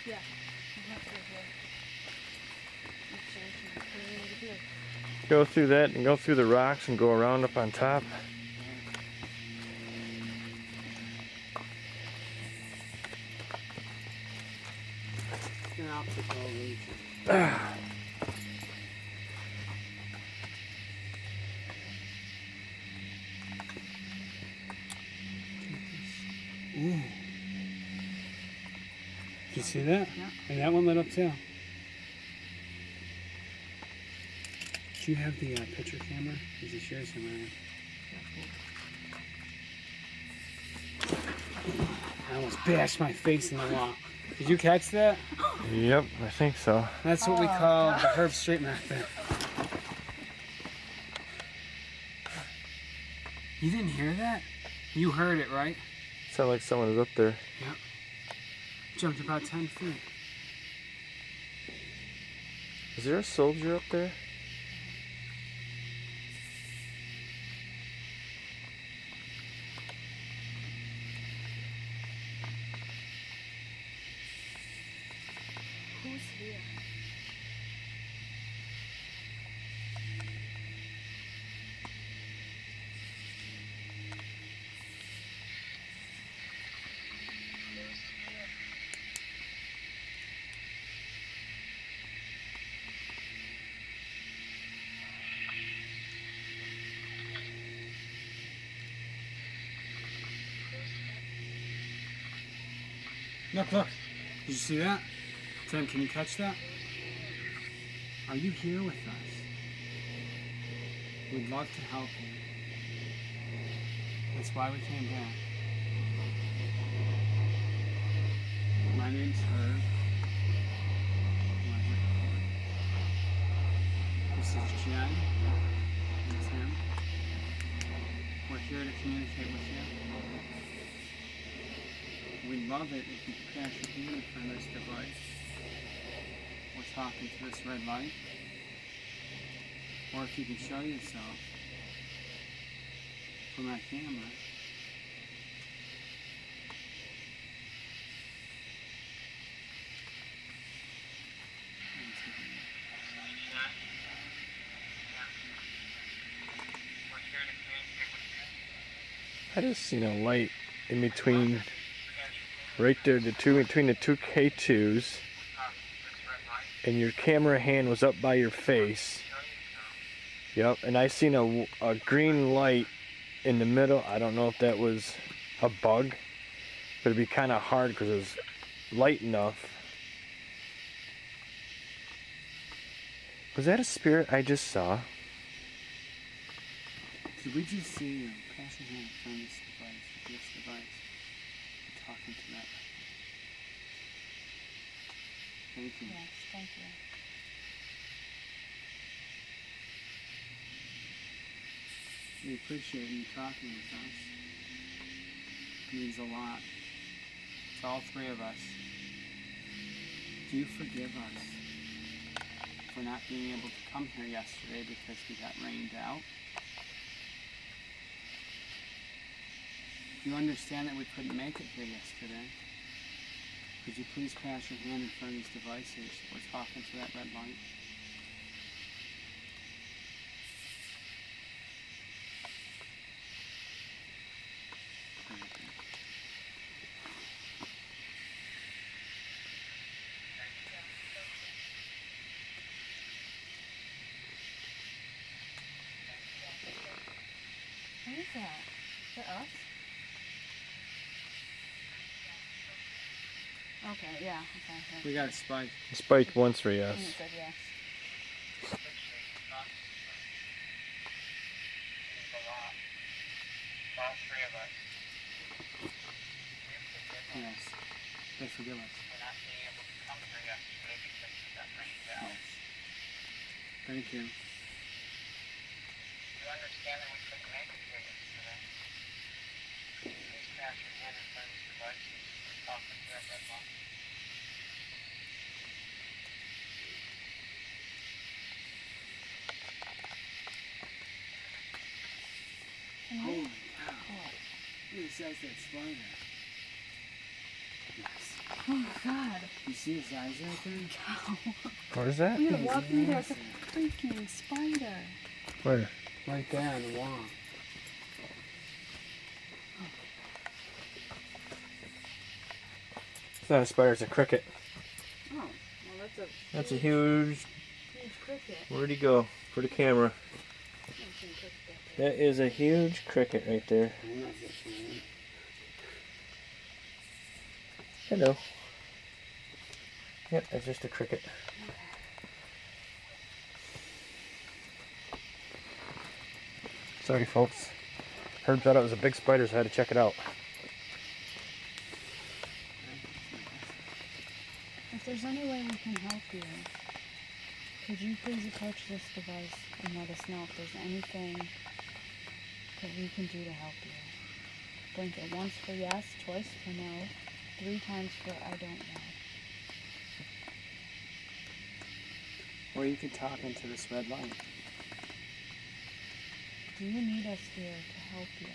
Yeah. Go through that and go through the rocks and go around up on top. It's an optical illusion. Ooh. You see that? Yeah. And that one lit up too. Do you have the picture camera? Is it yours or mine? I almost bashed my face in the wall. Did you catch that? Yep, I think so. That's what we call the Herb Street method. You didn't hear that? You heard it, right? Sounded like someone was up there. Yep. Jumped about 10 feet. Is there a soldier up there? Who's here? Look, look. Did you see that? Tim, can you catch that? Are you here with us? We'd love to help you. That's why we came down. My name's Herb. This is Jen and Tim. We're here to communicate with you. We'd love it if you could pass your hand in front of this device. We're talking to this red light. Or if you can show yourself from that camera. I just seen a light in between, right there, between the two K2s, and your camera hand was up by your face. Yep, and I seen a green light in the middle. I don't know if that was a bug, but it'd be kind of hard because it was light enough. Was that a spirit I just saw? Did we just see you pass your hand in front of this device, and talking to that? Thank you. Yes, thank you. We appreciate you talking with us. It means a lot. It's all three of us. Do you forgive us for not being able to come here yesterday because we got rained out? Do you understand that we couldn't make it here yesterday? Could you please pass your hand in front of these devices? We're talking to that red light. What is that? Is that us? Okay, yeah, okay. We got a spike. Spiked once for yes. And it said yes. All three of us. Yes. They forgive us. For not being able to come here yesterday because we got rained out. Yes. Thank you. You understand that we couldn't make it here yesterday? Please pass your hand in front of this device. Talking to that red light. Holy cow. Look at the size of that spider. Yes. Oh God. You see his eyes right there? Cow. Where's that? We were Thing's walking, there's a massive. freaking spider. Where? Right there on the wall. It's not a spider, it's a cricket. Oh, well That's a huge... huge cricket. Where'd he go? For the camera. That is a huge cricket right there. I'm not getting it. Hello. Yep, that's just a cricket. Sorry, folks. Herb thought it was a big spider, so I had to check it out. If there's any way we can help you, could you please approach this device and let us know if there's anything that we can do to help you? Blink it once for yes, twice for no, 3 times for I don't know. Or you could talk into this red light. Do you need us here to help you?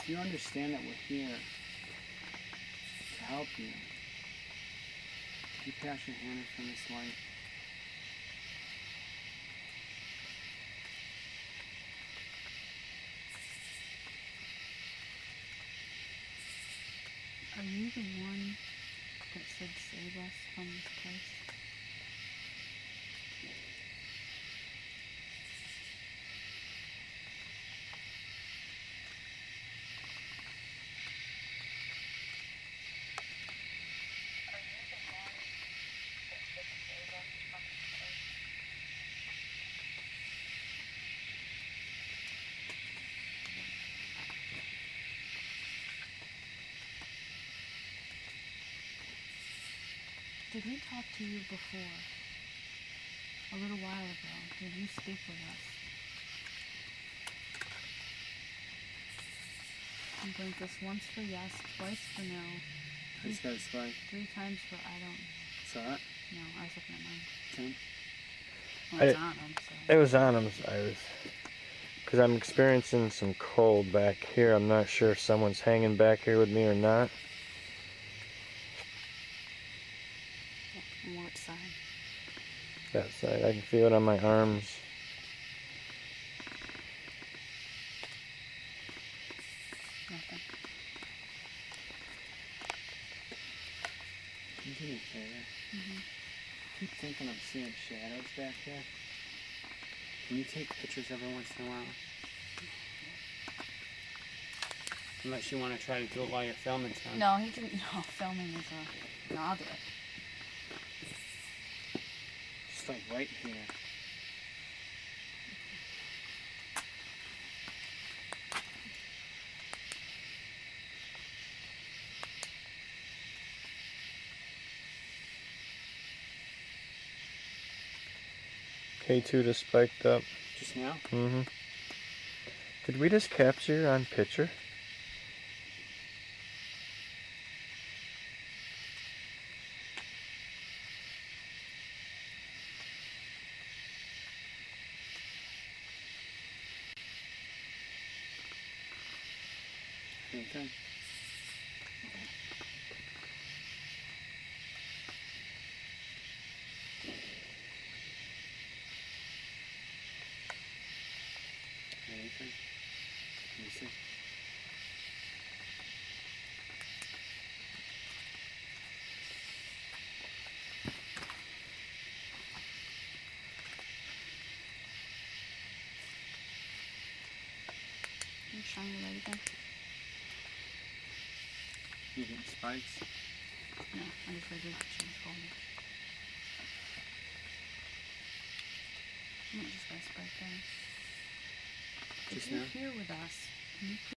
You understand that we're here to help you. You pass your hand in front of this light. Are you the one that said save us from this place? Did we talk to you before? A little while ago. Did you speak with us? And blink this once for yes, twice for no, I just got a spike. 3 times for I don't. Saw it? No, I was looking at mine. 10. Well, it's on them, so. It was on him, because I'm experiencing some cold back here. I'm not sure if someone's hanging back here with me or not. On what side? That side, I can feel it on my arms. Nothing. Can you do me a favor? Keep thinking I'm seeing shadows back there. Can you take pictures every once in a while? Unless you want to try to do it while you're filming something. No, he didn't. No, filming is a. No, I'll do it. Just like right here. K2 just spiked up. Just now? Mm-hmm. Did we just capture on picture? Same thing. Anything? Let me see. Can you shine your light again? You getting spikes? No, I just read your picture. It's golden. I just got a spike there. Just If you're now? here with us, can you